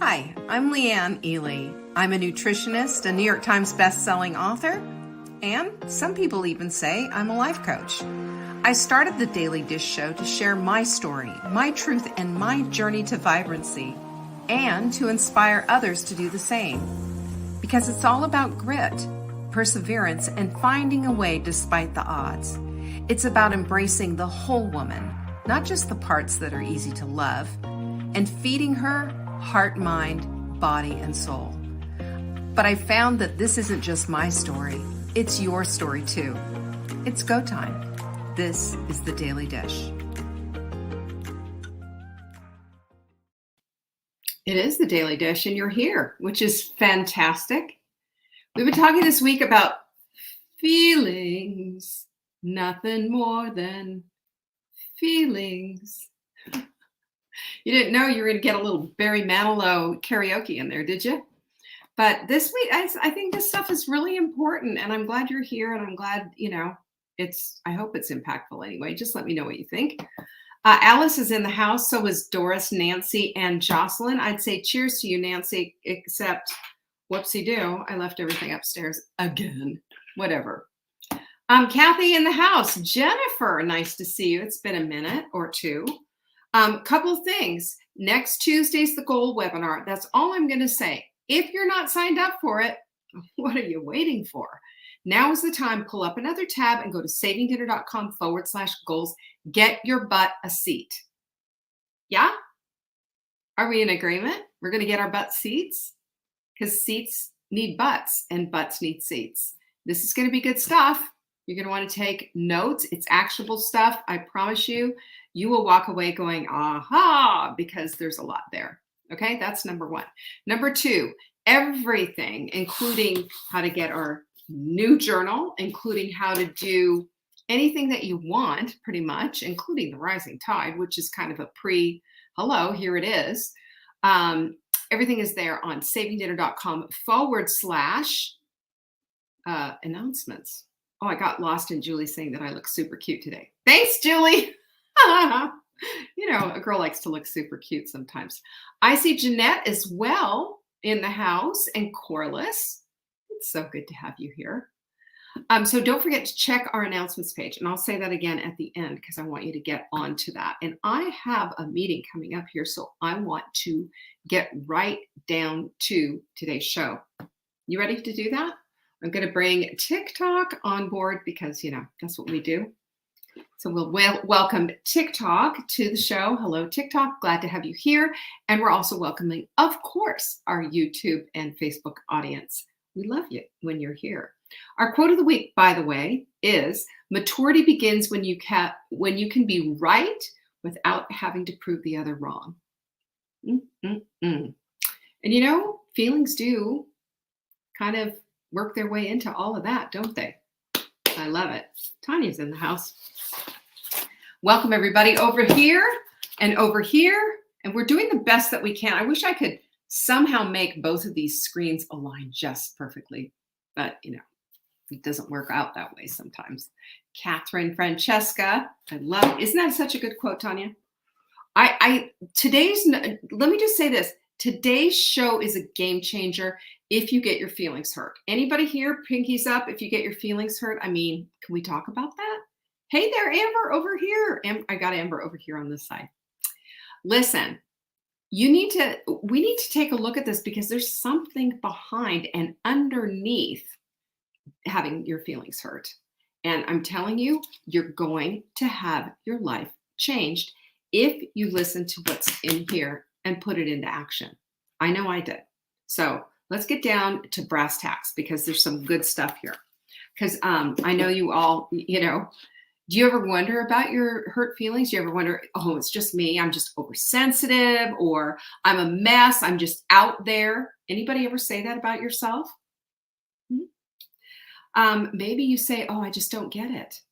Hi, I'm Leanne Ely. I'm a nutritionist, a New York Times best-selling author, and some people even say I'm a life coach. I started the Daily Dish Show to share my story, my truth, and my journey to vibrancy, and to inspire others to do the same. Because it's all about grit, perseverance, and finding a way despite the odds. It's about embracing the whole woman, not just the parts that are easy to love, and feeding her heart, mind, body, and soul. But I found that this isn't just my story, it's your story too. It's go time. This is the Daily Dish. It is the Daily Dish, and you're here, which is fantastic. We've been talking this week about feelings, nothing more than feelings. You didn't know you were going to get a little Barry Manilow karaoke in there, did you? But this week, I think this stuff is really important, and I'm glad you're here, and I'm glad, I hope it's impactful anyway. Just let me know what you think. Alice is in the house, so is Doris, Nancy, and Jocelyn. I'd say cheers to you, Nancy, except whoopsie-doo, I left everything upstairs again. Whatever. Kathy in the house. Jennifer, nice to see you. It's been a minute or two. Couple of things. Next Tuesday's the goal webinar. That's all I'm going to say. If you're not signed up for it, what are you waiting for? Now is the time. Pull up another tab and go to savingdinner.com/goals. Get your butt a seat. Yeah? Are we in agreement? We're going to get our butt seats? Because seats need butts and butts need seats. This is going to be good stuff. You're going to want to take notes. It's actionable stuff. I promise you, you will walk away going, aha, because there's a lot there. Okay, that's number one. Number two, everything, including how to get our new journal, including how to do anything that you want, pretty much, including the rising tide, which is kind of a hello, here it is. Everything is there on savingdinner.com/announcements. Oh, I got lost in Julie saying that I look super cute today. Thanks, Julie. A girl likes to look super cute sometimes. I see Jeanette as well in the house and Corliss. It's so good to have you here. So don't forget to check our announcements page. And I'll say that again at the end because I want you to get onto that. And I have a meeting coming up here, so I want to get right down to today's show. You ready to do that? I'm going to bring TikTok on board because, that's what we do. So we'll welcome TikTok to the show. Hello, TikTok. Glad to have you here. And we're also welcoming, of course, our YouTube and Facebook audience. We love you when you're here. Our quote of the week, by the way, is maturity begins when you can be right without having to prove the other wrong. And feelings do kind of work their way into all of that, don't they? I love it. Tanya's in the house. Welcome everybody over here and over here. And we're doing the best that we can. I wish I could somehow make both of these screens align just perfectly, but it doesn't work out that way sometimes. Catherine Francesca, I love it. Isn't that such a good quote, Tanya? Let me just say this. Today's show is a game changer if you get your feelings hurt. Anybody here, pinkies up if you get your feelings hurt? I mean, can we talk about that? Hey there, Amber, over here. I got Amber over here on this side. Listen, we need to take a look at this because there's something behind and underneath having your feelings hurt. And I'm telling you, you're going to have your life changed if you listen to what's in here and put it into action. I know I did. So let's get down to brass tacks because there's some good stuff here. Because I know you all, do you ever wonder about your hurt feelings? Do you ever wonder, oh, it's just me. I'm just oversensitive, or I'm a mess. I'm just out there. Anybody ever say that about yourself? Maybe you say, oh, I just don't get it.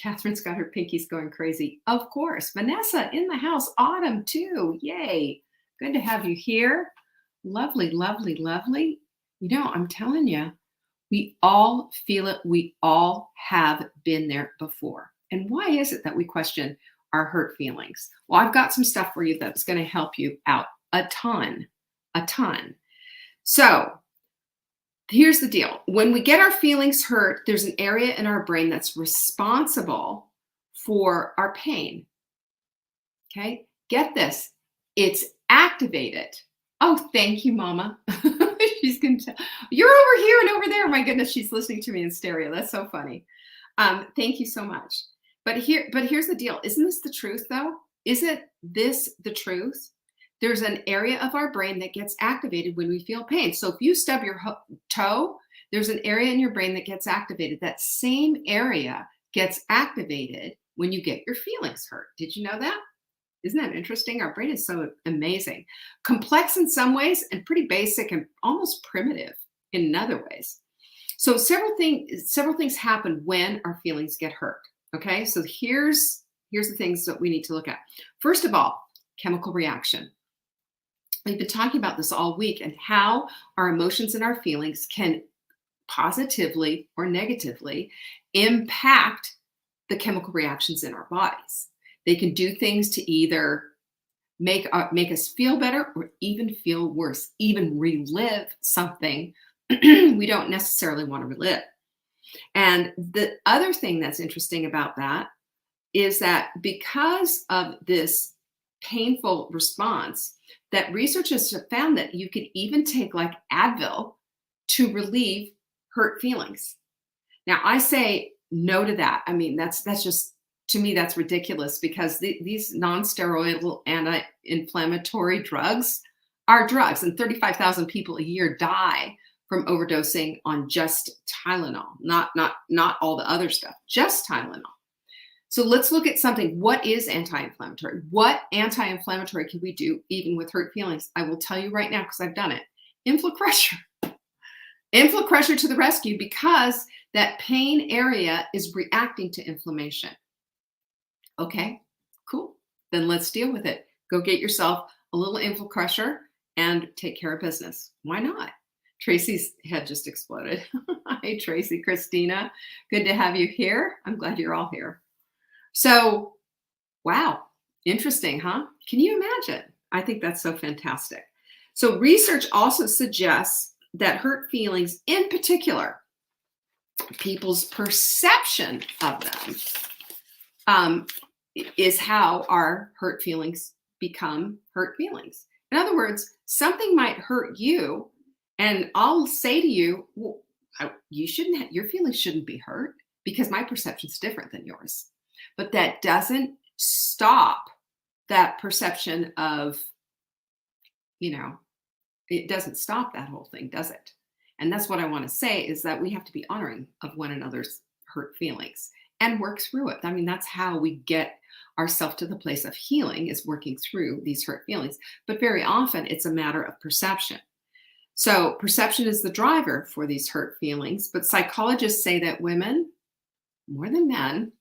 Catherine's got her pinkies going crazy. Of course. Vanessa in the house. Autumn too. Yay. Good to have you here. Lovely, lovely, lovely. I'm telling you, we all feel it. We all have been there before. And why is it that we question our hurt feelings? Well, I've got some stuff for you that's going to help you out a ton. a ton. So here's the deal. When we get our feelings hurt, there's an area in our brain that's responsible for our pain. Okay, get this. It's activated. Oh, thank you, Mama. She's gonna tell. You're over here and over there. My goodness, she's listening to me in stereo. That's so funny. Thank you so much. But here's the deal. Isn't this the truth, though? Isn't this the truth? There's an area of our brain that gets activated when we feel pain. So if you stub your toe, there's an area in your brain that gets activated. That same area gets activated when you get your feelings hurt. Did you know that? Isn't that interesting? Our brain is so amazing. Complex in some ways and pretty basic and almost primitive in other ways. So several things happen when our feelings get hurt. Okay, so here's the things that we need to look at. First of all, chemical reaction. We've been talking about this all week and how our emotions and our feelings can positively or negatively impact the chemical reactions in our bodies. They can do things to either make us feel better or even feel worse, even relive something we don't necessarily want to relive. And the other thing that's interesting about that is that because of this painful response, that researchers have found that you could even take like Advil to relieve hurt feelings. Now, I say no to that. I mean, that's just, to me, that's ridiculous because these non-steroidal anti-inflammatory drugs are drugs, and 35,000 people a year die from overdosing on just Tylenol, not all the other stuff, just Tylenol. So let's look at something. What is anti-inflammatory? What anti-inflammatory can we do even with hurt feelings? I will tell you right now because I've done it. Inflacrusher. Inflacrusher to the rescue because that pain area is reacting to inflammation. Okay, cool. Then let's deal with it. Go get yourself a little Inflacrusher and take care of business. Why not? Tracy's head just exploded. Hi, Tracy, Christina. Good to have you here. I'm glad you're all here. So, wow, interesting, huh? Can you imagine? I think that's so fantastic. So research also suggests that hurt feelings, in particular, people's perception of them, is how our hurt feelings become hurt feelings. In other words, something might hurt you, and I'll say to you, well, your feelings shouldn't be hurt because my perception's different than yours. But that doesn't stop that perception of, it doesn't stop that whole thing, does it? And that's what I want to say is that we have to be honoring of one another's hurt feelings and work through it. I mean, that's how we get ourselves to the place of healing, is working through these hurt feelings. But very often it's a matter of perception. So perception is the driver for these hurt feelings. But psychologists say that women, more than men,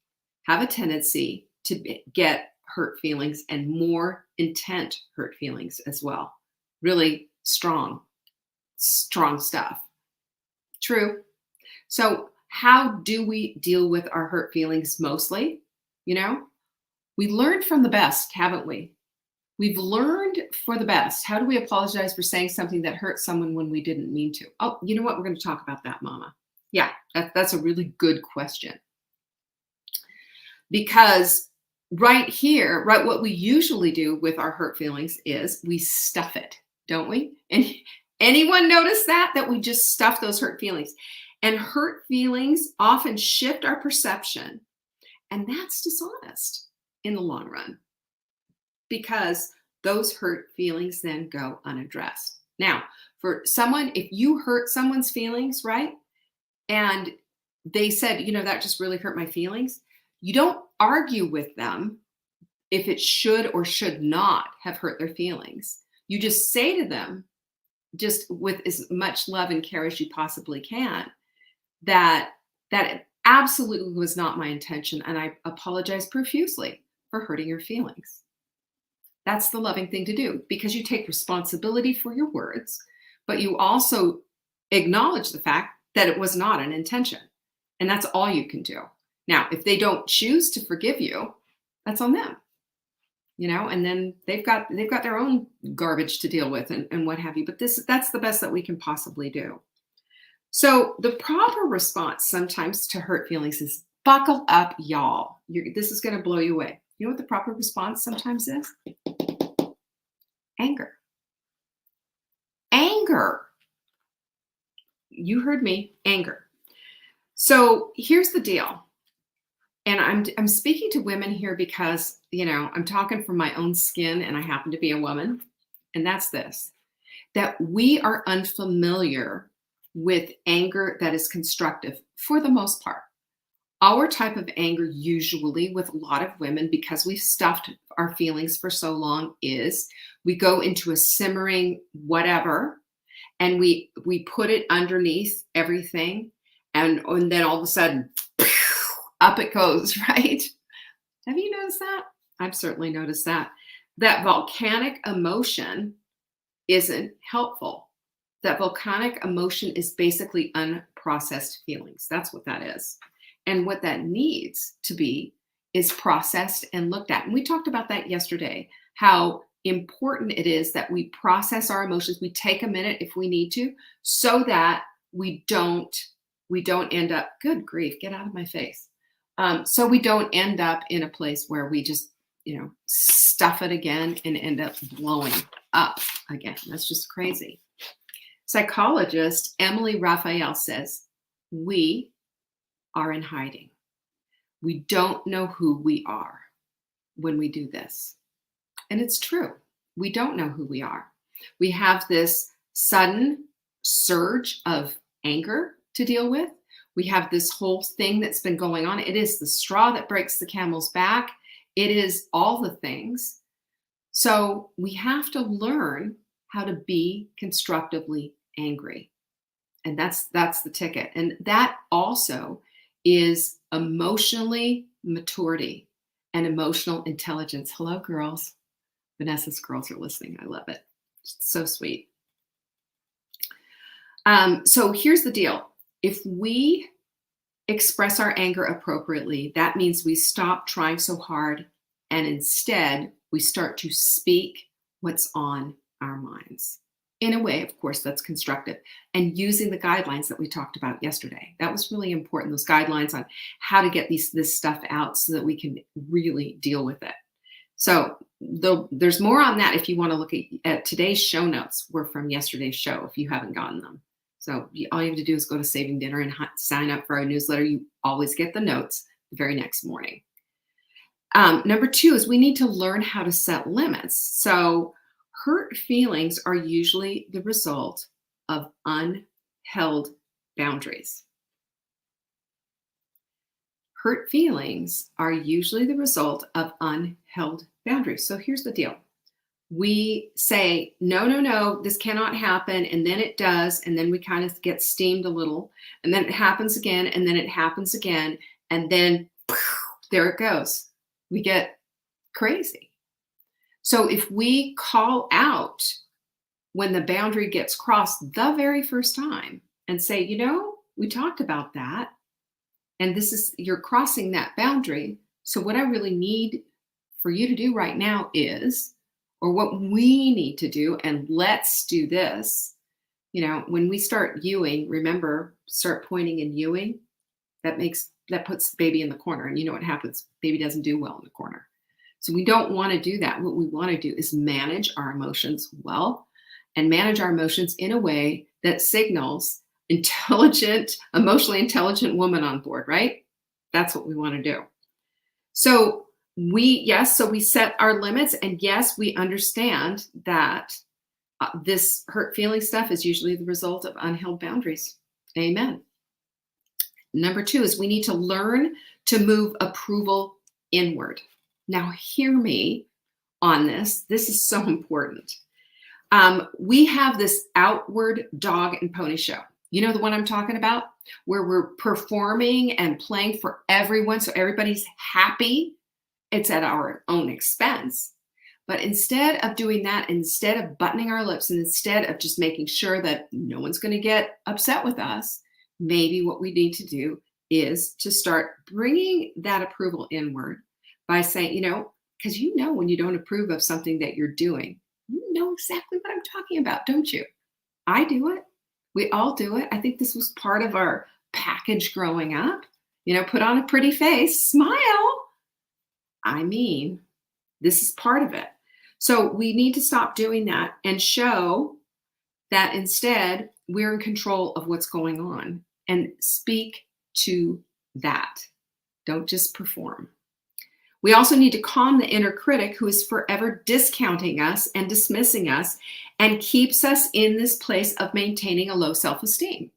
have a tendency to get hurt feelings and more intent hurt feelings as well. Really strong stuff. True. So how do we deal with our hurt feelings mostly? We learned from the best, haven't we? We've learned for the best. How do we apologize for saying something that hurt someone when we didn't mean to? Oh, you know what? We're going to talk about that, Mama. Yeah, that's a really good question. Because right here, what we usually do with our hurt feelings is we stuff it, don't we? And anyone notice that we just stuff those hurt feelings? And hurt feelings often shift our perception, and that's dishonest in the long run because those hurt feelings then go unaddressed. Now, for someone, if you hurt someone's feelings, right, and they said, that just really hurt my feelings, you don't argue with them if it should or should not have hurt their feelings. You just say to them, just with as much love and care as you possibly can, that it absolutely was not my intention, and I apologize profusely for hurting your feelings. That's the loving thing to do because you take responsibility for your words, but you also acknowledge the fact that it was not an intention, and that's all you can do. Now, if they don't choose to forgive you, that's on them. and then they've got their own garbage to deal with and what have you. But that's the best that we can possibly do. So the proper response sometimes to hurt feelings is buckle up, y'all. This is going to blow you away. You know what the proper response sometimes is? Anger. Anger. You heard me, anger. So here's the deal. And I'm speaking to women here because, I'm talking from my own skin and I happen to be a woman. And that's this, that we are unfamiliar with anger that is constructive for the most part. Our type of anger, usually with a lot of women, because we've stuffed our feelings for so long, is we go into a simmering whatever, and we put it underneath everything, and then all of a sudden, up it goes, right? Have you noticed that? I've certainly noticed that. That volcanic emotion isn't helpful. That volcanic emotion is basically unprocessed feelings. That's what that is. And what that needs to be is processed and looked at. And we talked about that yesterday, how important it is that we process our emotions. We take a minute if we need to, so that we don't end up, good grief, get out of my face. So we don't end up in a place where we just, stuff it again and end up blowing up again. That's just crazy. Psychologist Emily Raphael says, we are in hiding. We don't know who we are when we do this. And it's true. We don't know who we are. We have this sudden surge of anger to deal with. We have this whole thing that's been going on. It is the straw that breaks the camel's back. It is all the things. So we have to learn how to be constructively angry. And that's the ticket. And that also is emotionally maturity and emotional intelligence. Hello, girls. Vanessa's girls are listening. I love it. It's so sweet. So here's the deal. If we express our anger appropriately, that means we stop trying so hard and instead we start to speak what's on our minds. In a way, of course, that's constructive, and using the guidelines that we talked about yesterday. That was really important, those guidelines on how to get this stuff out so that we can really deal with it. So there's more on that if you want to look at today's show notes. Were from yesterday's show if you haven't gotten them. So all you have to do is go to Saving Dinner and sign up for our newsletter. You always get the notes the very next morning. Number 2 is we need to learn how to set limits. So hurt feelings are usually the result of unheld boundaries. Hurt feelings are usually the result of unheld boundaries. So here's the deal. We say, no, this cannot happen. And then it does. And then we kind of get steamed a little. And then it happens again. And then it happens again. And then there it goes. We get crazy. So if we call out when the boundary gets crossed the very first time and say, we talked about that. And you're crossing that boundary. So what I really need for you to do right now is, or what we need to do, and let's do this. When we start youing, remember, start pointing and youing, that puts the baby in the corner. And you know what happens? Baby doesn't do well in the corner. So we don't want to do that. What we want to do is manage our emotions well, and manage our emotions in a way that signals emotionally intelligent woman on board, right? That's what we want to do. So we set our limits, and yes, we understand that this hurt feeling stuff is usually the result of unheld boundaries. Amen. Number 2 is we need to learn to move approval inward. Now, hear me on this. This is so important. We have this outward dog and pony show. You know the one I'm talking about? Where we're performing and playing for everyone so everybody's happy. It's at our own expense. But instead of doing that, instead of buttoning our lips, and instead of just making sure that no one's going to get upset with us, maybe what we need to do is to start bringing that approval inward by saying, Because you know when you don't approve of something that you're doing, you know exactly what I'm talking about, don't you? I do it. We all do it. I think this was part of our package growing up. Put on a pretty face, smile. I mean, this is part of it. So we need to stop doing that and show that instead we're in control of what's going on and speak to that. Don't just perform. We also need to calm the inner critic who is forever discounting us and dismissing us and keeps us in this place of maintaining a low self-esteem.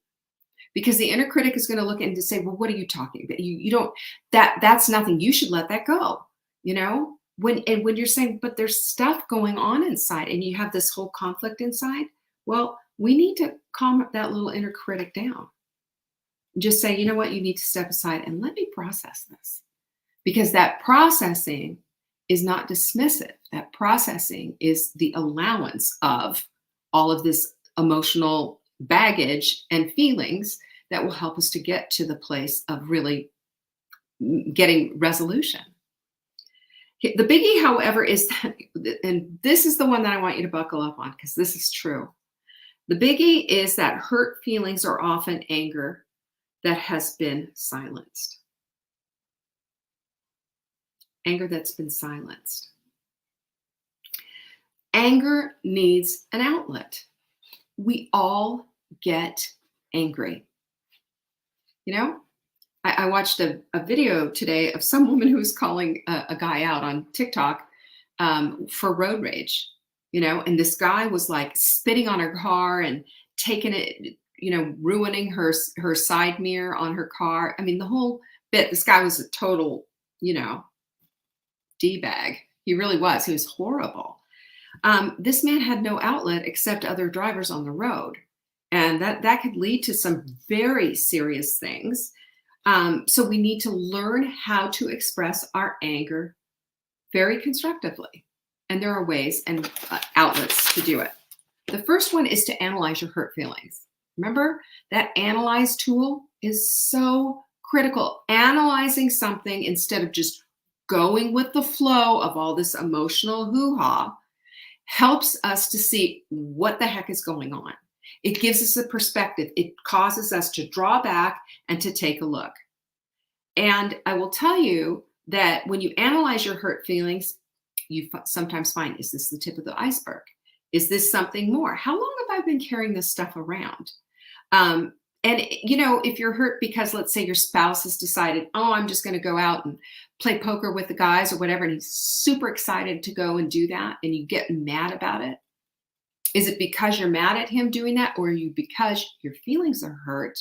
Because the inner critic is going to look and to say, well, what are you talking about? You don't, that's nothing. You should let that go. When you're saying, but there's stuff going on inside and you have this whole conflict inside, well, we need to calm that little inner critic down. Just say, you know what, you need to step aside and let me process this. Because that processing is not dismissive. That processing is the allowance of all of this emotional baggage and feelings that will help us to get to the place of really getting resolution. The biggie, however, is that, and this is the one that I want you to buckle up on because this is true. The biggie is that hurt feelings are often anger that has been silenced. Anger that's been silenced. Anger needs an outlet. We all get angry. I watched a video today of some woman who was calling a guy out on TikTok for road rage, and this guy was like spitting on her car and taking it, ruining her side mirror on her car. I mean, the whole bit, this guy was a total, D-bag. He really was. He was horrible. This man had no outlet except other drivers on the road. And that could lead to some very serious things. So we need to learn how to express our anger very constructively. And there are ways and outlets to do it. The first one is to analyze your hurt feelings. Remember, that analyze tool is so critical. Analyzing something instead of just going with the flow of all this emotional hoo-ha helps us to see what the heck is going on. It gives us a perspective. It causes us to draw back and to take a look. And I will tell you that when you analyze your hurt feelings, you sometimes find, is this the tip of the iceberg? Is this something more? How long have I been carrying this stuff around? And if you're hurt because, let's say, your spouse has decided, oh, I'm just going to go out and play poker with the guys or whatever, and he's super excited to go and do that, and you get mad about it. Is it because you're mad at him doing that, or are you because your feelings are hurt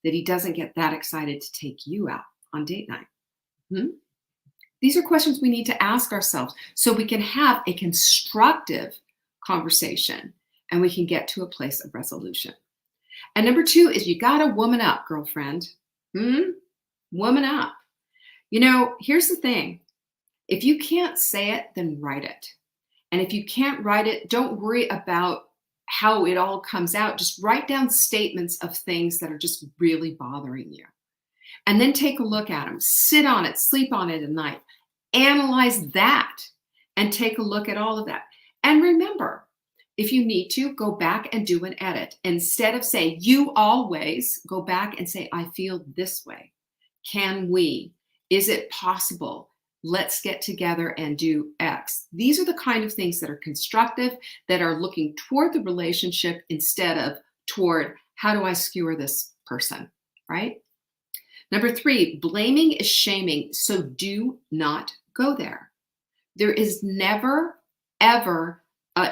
that he doesn't get that excited to take you out on date night? These are questions we need to ask ourselves so we can have a constructive conversation and we can get to a place of resolution. And number 2 is you got to woman up, girlfriend. Woman up. Here's the thing. If you can't say it, then write it. And if you can't write it, don't worry about how it all comes out. Just write down statements of things that are just really bothering you. And then take a look at them. Sit on it, sleep on it at night. Analyze that and take a look at all of that. And remember, if you need to, go back and do an edit. Instead of saying, you always, go back and say, I feel this way. Can we? Is it possible? Let's get together and do X. These are the kind of things that are constructive, that are looking toward the relationship instead of toward, how do I skewer this person, right? Number 3, blaming is shaming, so do not go there. There is never, ever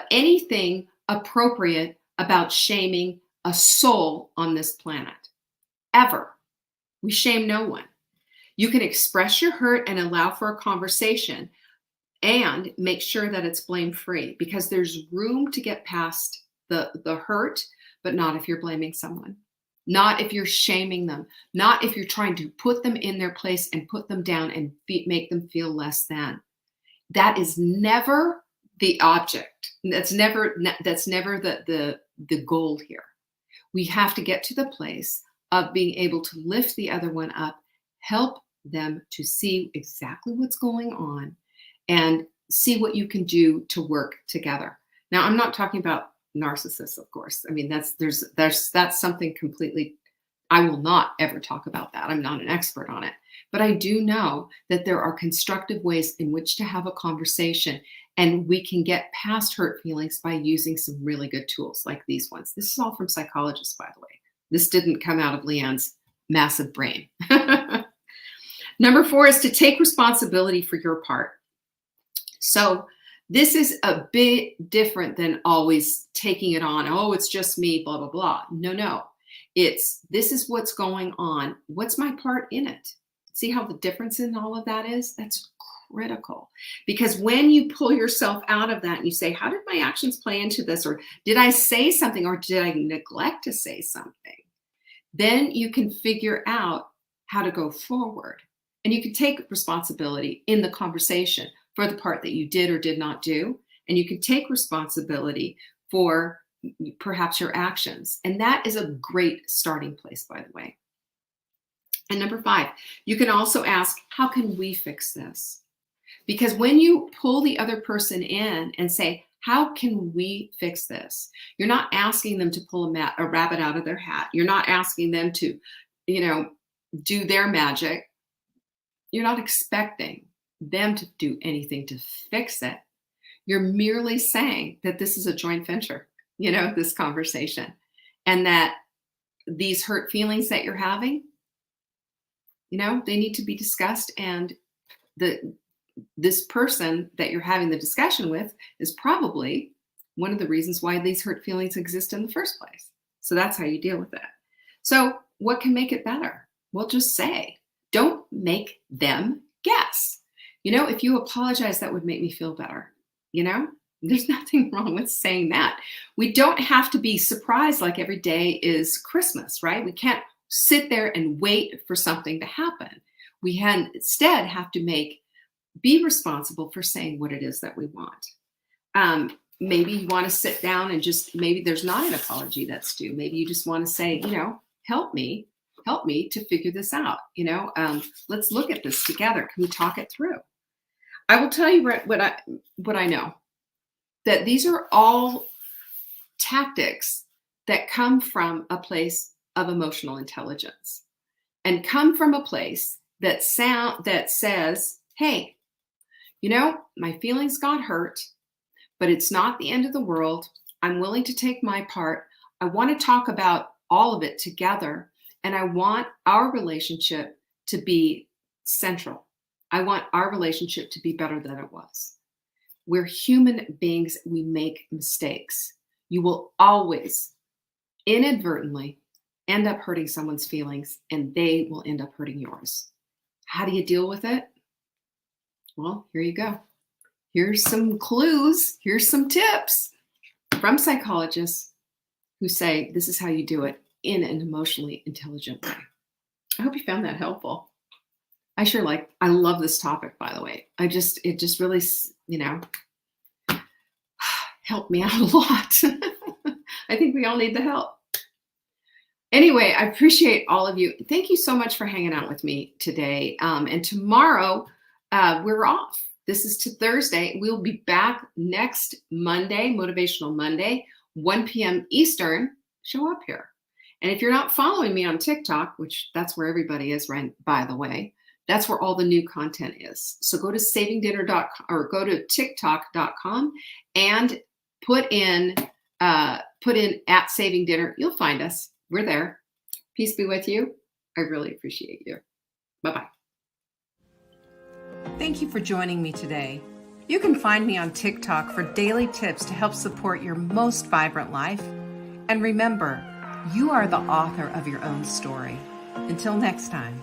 anything appropriate about shaming a soul on this planet. Ever. We shame no one. You can express your hurt and allow for a conversation and make sure that it's blame-free, because there's room to get past the hurt, but not if you're blaming someone. Not if you're shaming them. Not if you're trying to put them in their place and put them down and make them feel less than. That is never the object. That's never the goal here. We have to get to the place of being able to lift the other one up, help them to see exactly what's going on, and see what you can do to work together. Now, I'm not talking about narcissists, of course. I mean, that's something completely, I will not ever talk about that. I'm not an expert on it. But I do know that there are constructive ways in which to have a conversation, and we can get past hurt feelings by using some really good tools like these ones. This is all from psychologists, by the way. This didn't come out of Leanne's massive brain. Number 4 is to take responsibility for your part. So this is a bit different than always taking it on. Oh, it's just me, blah, blah, blah. No. This is what's going on. What's my part in it? See how the difference in all of that is? That's critical. Because when you pull yourself out of that and you say, how did my actions play into this? Or did I say something, or did I neglect to say something? Then you can figure out how to go forward. And you can take responsibility in the conversation for the part that you did or did not do. And you can take responsibility for perhaps your actions. And that is a great starting place, by the way. And number 5, you can also ask, how can we fix this? Because when you pull the other person in and say, how can we fix this? You're not asking them to pull a rabbit out of their hat. You're not asking them to, do their magic. You're not expecting them to do anything to fix it. You're merely saying that this is a joint venture, this conversation, and that these hurt feelings that you're having, they need to be discussed. And this person that you're having the discussion with is probably one of the reasons why these hurt feelings exist in the first place. So that's how you deal with it. So what can make it better? Well, just say, don't make them guess. If you apologize, that would make me feel better. There's nothing wrong with saying that. We don't have to be surprised like every day is Christmas, right? We can't sit there and wait for something to happen. We instead have to be responsible for saying what it is that we want. Maybe you want to sit down and maybe there's not an apology that's due. Maybe you just want to say, help me to figure this out. Let's look at this together. Can we talk it through? I will tell you what I know, that these are all tactics that come from a place of emotional intelligence and come from a place that says, hey, my feelings got hurt, but it's not the end of the world. I'm willing to take my part. I want to talk about all of it together, and I want our relationship to be central. I want our relationship to be better than it was. We're human beings. We make mistakes. You will always inadvertently end up hurting someone's feelings, and they will end up hurting yours. How do you deal with it? Well, here you go. Here's some clues. Here's some tips from psychologists who say this is how you do it in an emotionally intelligent way. I hope you found that helpful. I love this topic, by the way. It just really, helped me out a lot. I think we all need the help. Anyway, I appreciate all of you. Thank you so much for hanging out with me today. And tomorrow, we're off. This is to Thursday. We'll be back next Monday, Motivational Monday, 1 p.m. Eastern. Show up here. And if you're not following me on TikTok, which that's where everybody is, right, by the way, that's where all the new content is. So go to savingdinner.com or go to tiktok.com and put in at Saving Dinner. You'll find us. We're there. Peace be with you. I really appreciate you. Bye-bye. Thank you for joining me today. You can find me on TikTok for daily tips to help support your most vibrant life. And remember, you are the author of your own story. Until next time.